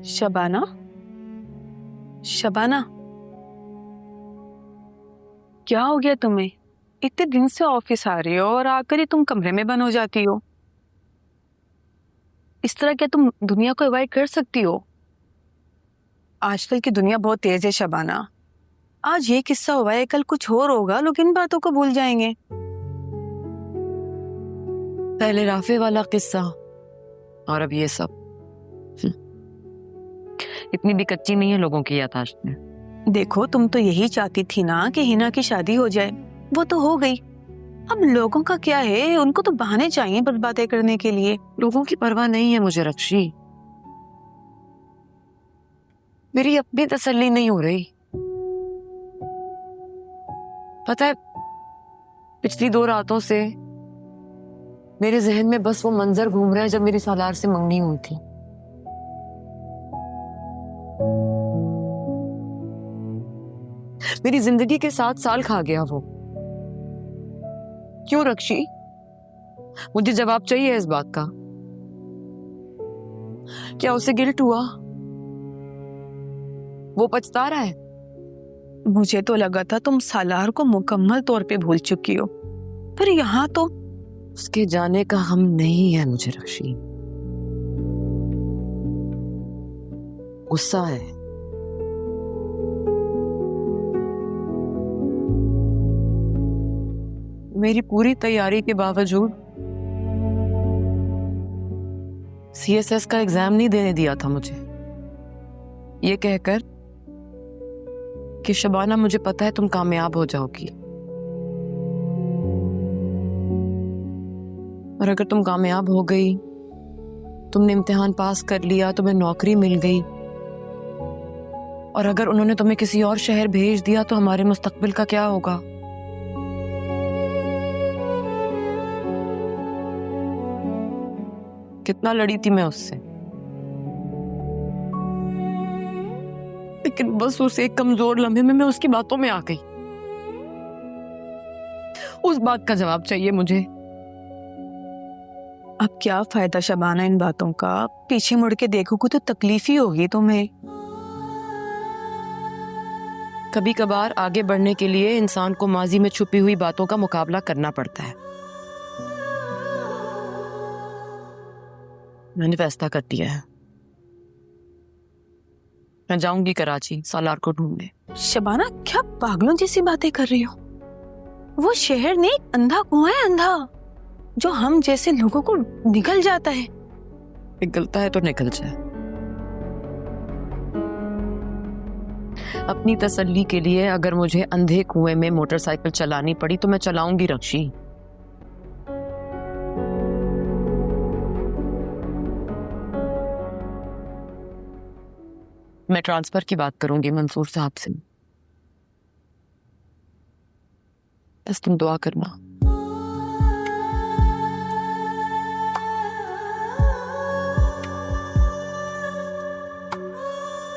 शबाना, शबाना, क्या हो गया तुम्हें? इतने दिन से ऑफिस आ रही हो और आकर ही तुम कमरे में बंद हो जाती हो। इस तरह क्या तुम दुनिया को अवॉइड कर सकती हो? आजकल की दुनिया बहुत तेज है शबाना। आज ये किस्सा हुआ है, कल कुछ और होगा, लोग इन बातों को भूल जाएंगे। पहले राफे वाला किस्सा और अब ये सब। इतनी भी कच्ची नहीं है लोगों की याददाश्त में। देखो, तुम तो यही चाहती थी ना कि हिना की शादी हो जाए, वो तो हो गई। अब लोगों का क्या है, उनको तो बहाने चाहिए बस बातें करने के लिए। लोगों की परवाह नहीं है मुझे रक्षी, मेरी अपनी तसल्ली नहीं हो रही। पता है, पिछली 2 रातों से मेरे जहन में बस वो मंजर घूम रहा है जब मेरी सालार से मंगनी हुई थी। मेरी जिंदगी के 7 साल खा गया वो। क्यों रक्षी? मुझे जवाब चाहिए इस बात का। क्या उसे गिल्ट हुआ? वो पछता रहा है? मुझे तो लगा था तुम सालार को मुकम्मल तौर पे भूल चुकी हो, पर यहाँ तो उसके जाने का हम नहीं है मुझे रक्षी। गुस्सा है। मेरी पूरी तैयारी के बावजूद सीएसएस का एग्जाम नहीं देने दिया था मुझे, ये कहकर कि शबाना मुझे पता है तुम कामयाब हो जाओगी, और अगर तुम कामयाब हो गई, तुमने इम्तिहान पास कर लिया, तुम्हें नौकरी मिल गई, और अगर उन्होंने तुम्हें किसी और शहर भेज दिया तो हमारे मुस्तकबिल का क्या होगा? कितना लड़ी थी मैं उससे, लेकिन बस उस एक कमजोर लम्हे में मैं उसकी बातों में आ गई। उस बात का जवाब चाहिए मुझे। अब क्या फायदा शबाना इन बातों का? पीछे मुड़ के देखोगे तो तकलीफ ही होगी तुम्हें। कभी कभार आगे बढ़ने के लिए इंसान को माजी में छुपी हुई बातों का मुकाबला करना पड़ता है। मैंने फैसला कर दिया है, मैं जाऊंगी कराची सालार को ढूंढने। शबाना, क्या पागलों जैसी बातें कर रही हो? वो शहर नहीं, अंधा कुआं है, अंधा, जो हम जैसे लोगों को निगल जाता है। निकलता है तो निकल जाए। अपनी तसल्ली के लिए अगर मुझे अंधे कुएं में मोटरसाइकिल चलानी पड़ी तो मैं चलाऊंगी रक्षी। मैं ट्रांसफर की बात करूंगी मंसूर साहब से, बस तुम दुआ करना।